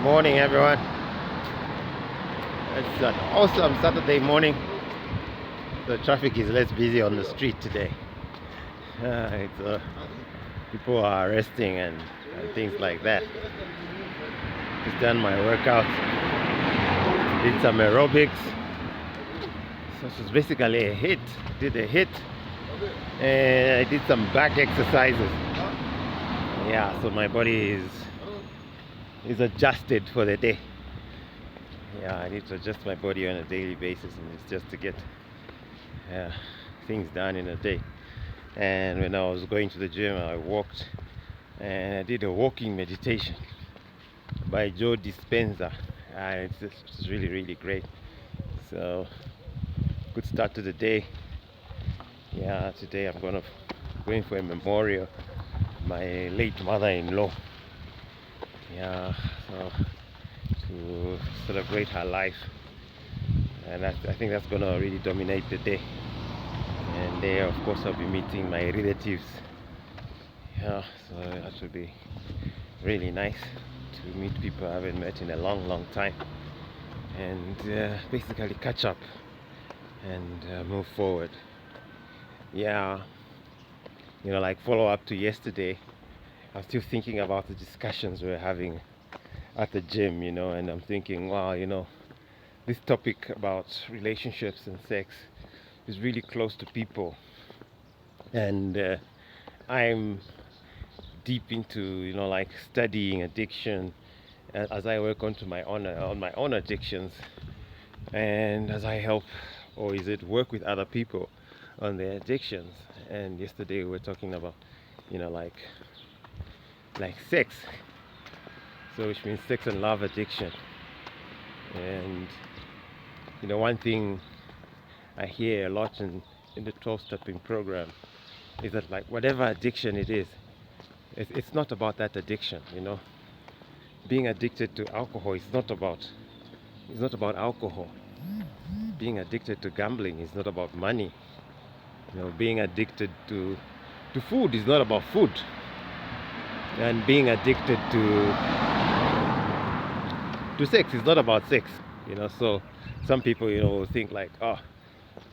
Morning, everyone. It's an awesome Saturday morning. The traffic is less busy on the street today. People are resting and things like that. Just done my workout, did some aerobics. So it was basically a HIIT. Did a HIIT and I did some back exercises. Yeah, so my body is adjusted for the day. Yeah, I need to adjust my body on a daily basis, and it's just to get things done in a day. And when I was going to the gym, I walked and I did a walking meditation by Joe Dispenza. It's really, really great. So, good start to the day. Yeah, today I'm going for a memorial. My late mother-in-law. Yeah, so to celebrate her life, and I think that's gonna really dominate the day. And there, of course, I'll be meeting my relatives. Yeah, so that should be really nice to meet people I haven't met in a long, long time, and basically catch up and move forward. Yeah, like follow up to yesterday. I was still thinking about the discussions we were having at the gym, and I'm thinking, wow, this topic about relationships and sex is really close to people. And I'm deep into, like studying addiction as I work on my own addictions, and as I help, or is it work with other people on their addictions. And yesterday we were talking about, like sex, so which means sex and love addiction. And one thing I hear a lot in the 12-stepping program is that, like, whatever addiction it is, it's not about that addiction. Being addicted to alcohol is not about alcohol. Being addicted to gambling is not about money. Being addicted to food is not about food. And being addicted to sex is not about sex. So some people think like, oh,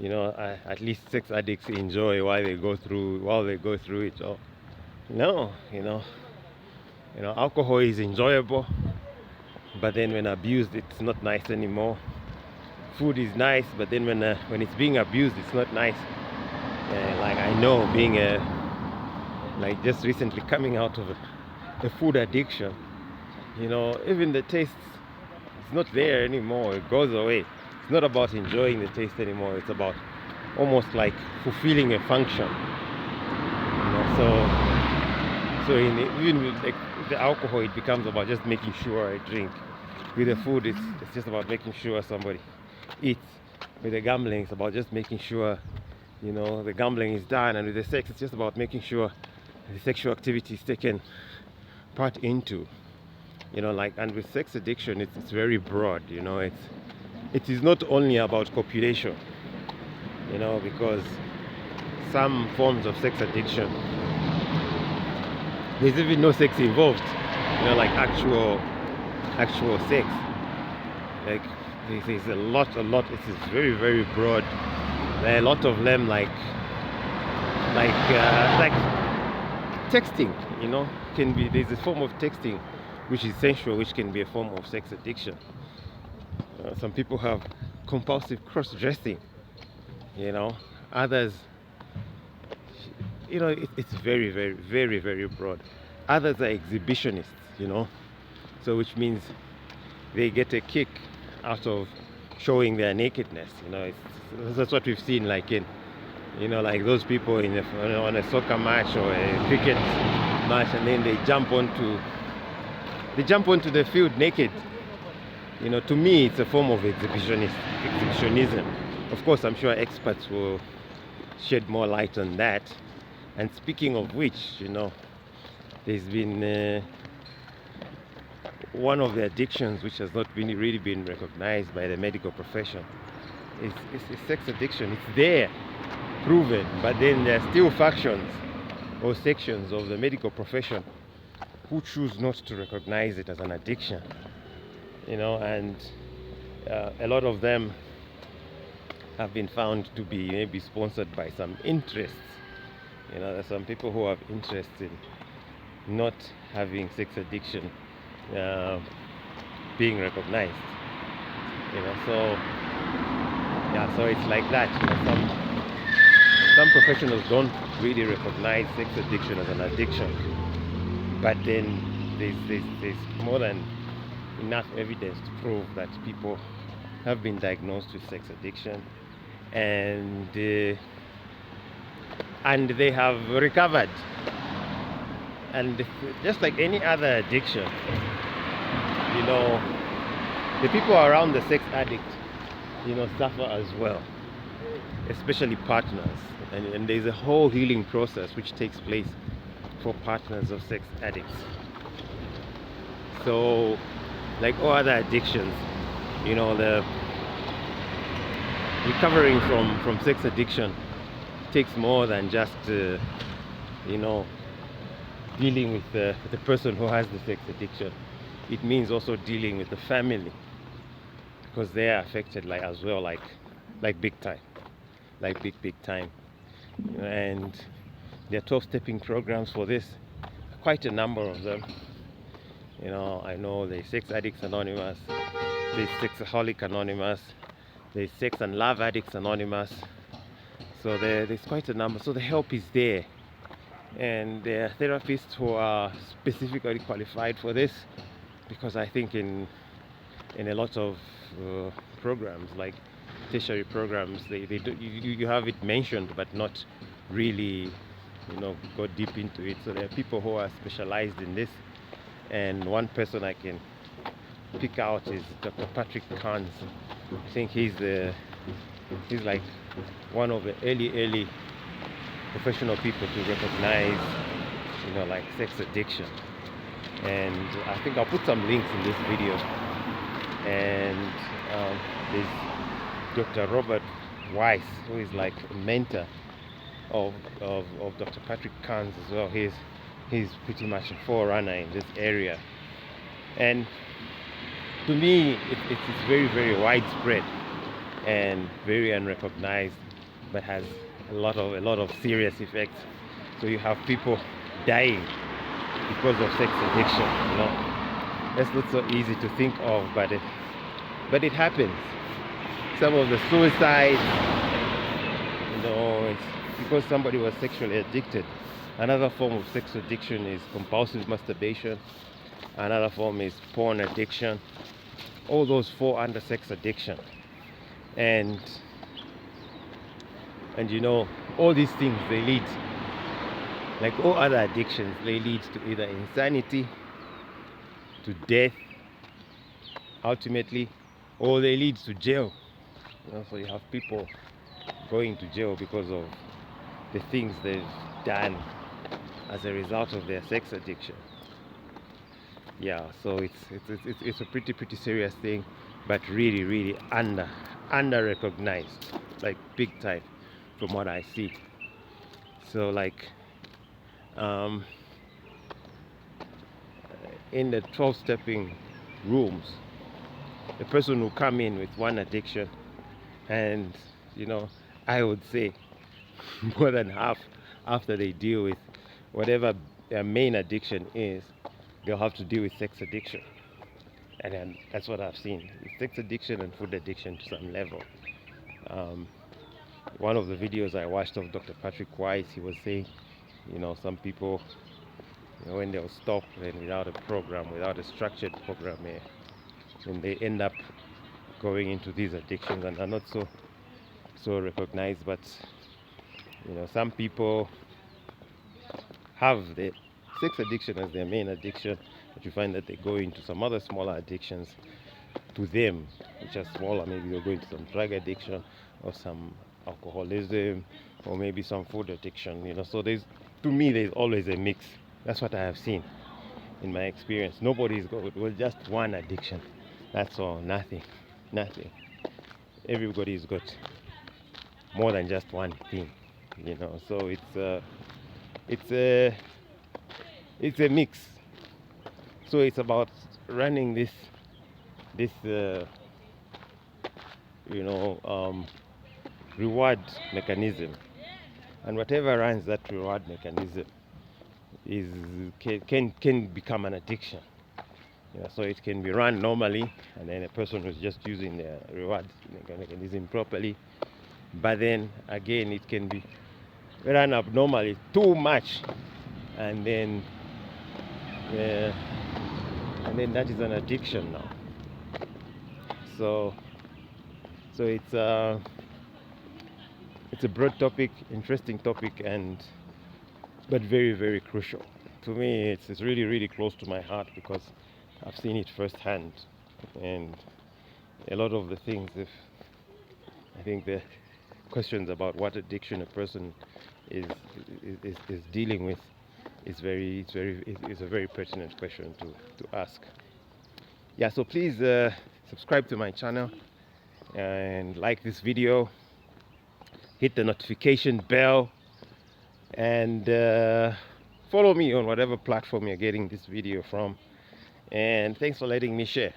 at least sex addicts enjoy while they go through it. Or no, alcohol is enjoyable, but then when abused, it's not nice anymore. Food is nice, but then when it's being abused, it's not nice. Like, I know, being like just recently coming out of a food addiction, even the taste is not there anymore. It goes away. It's not about enjoying the taste anymore. It's about almost like fulfilling a function. Even with, like, the alcohol, it becomes about just making sure I drink. With the food, it's just about making sure somebody eats. With the gambling, it's about just making sure the gambling is done. And with the sex, it's just about making sure the sexual activity is taken part into. And with sex addiction, it's very broad. It is not only about copulation, because some forms of sex addiction, there's even no sex involved, like actual sex. Like, there's a lot. It is very, very broad. There are a lot of them, like texting. There's a form of texting which is sensual, which can be a form of sex addiction. Some people have compulsive cross-dressing. Others, it's very, very, very, very broad. Others are exhibitionists. So which means they get a kick out of showing their nakedness. That's what we've seen, like like those people on a soccer match or a cricket match, and then they jump onto the field naked. To me, it's a form of exhibitionism. Of course, I'm sure experts will shed more light on that. And speaking of which, there's been one of the addictions which has not really been recognized by the medical profession is sex addiction. It's there, proven, but then there are still factions or sections of the medical profession who choose not to recognize it as an addiction. and a lot of them have been found to be maybe sponsored by some interests. There's some people who have interest in not having sex addiction being recognized. So yeah, so it's like that. Some professionals don't really recognize sex addiction as an addiction, but then there's more than enough evidence to prove that people have been diagnosed with sex addiction, and they have recovered. And just like any other addiction, the people around the sex addict, suffer as well, especially partners. And there's a whole healing process which takes place for partners of sex addicts. So, like all other addictions, the recovering from sex addiction takes more than just, dealing with the person who has the sex addiction. It means also dealing with the family, because they are affected as well, like big time, like big time. And there are 12-stepping programs for this, quite a number of them. I know there's Sex Addicts Anonymous, there's Sexaholic Anonymous, there's Sex and Love Addicts Anonymous. So there's quite a number. So the help is there, and there are therapists who are specifically qualified for this, because I think in a lot of programs, like tertiary programs, they do, you have it mentioned but not really go deep into it. So there are people who are specialized in this, and one person I can pick out is Dr. Patrick Carnes. I think he's like one of the early professional people to recognize like sex addiction. And I think I'll put some links in this video. And there's Dr. Robert Weiss, who is like a mentor of Dr. Patrick Carnes as well. He's pretty much a forerunner in this area, and to me it's very, very widespread and very unrecognized, but has a lot of serious effects. So you have people dying because of sex addiction. That's not so easy to think of, but it happens. Some of the suicides, it's because somebody was sexually addicted. Another form of sex addiction is compulsive masturbation. Another form is porn addiction. All those fall under sex addiction. And all these things, they lead, like all other addictions, they lead to either insanity, to death, ultimately, or they lead to jail. So you have people going to jail because of the things they've done as a result of their sex addiction. Yeah, so it's a pretty serious thing, but really under recognized, like big time, from what I see. So like in the 12-stepping rooms, the person will come in with one addiction, and I would say more than half, after they deal with whatever their main addiction is, they'll have to deal with sex addiction. And then that's what I've seen: sex addiction and food addiction to some level. One of the videos I watched of Dr. Patrick Weiss, he was saying, some people, when they'll stop, then without a program, without a structured program, then they end up going into these addictions and are not so recognized. But some people have the sex addiction as their main addiction, but you find that they go into some other smaller addictions to them, which are smaller. Maybe they'll go into some drug addiction or some alcoholism, or maybe some food addiction. So to me there's always a mix. That's what I have seen in my experience. Nobody's got just one addiction, that's all. Nothing. Everybody's got more than just one thing. So it's a mix. So it's about running this this reward mechanism, and whatever runs that reward mechanism can become an addiction. So it can be run normally, and then a person who's just using the reward mechanism properly, but then again it can be run abnormally too much, and then that is an addiction now. So it's a broad topic, interesting topic, but very, very crucial to me. It's really, really close to my heart because I've seen it firsthand, and a lot of the things, I think the questions about what addiction a person is dealing with is a very pertinent question to ask. Yeah, so please subscribe to my channel and like this video, hit the notification bell, and follow me on whatever platform you're getting this video from. And thanks for letting me share.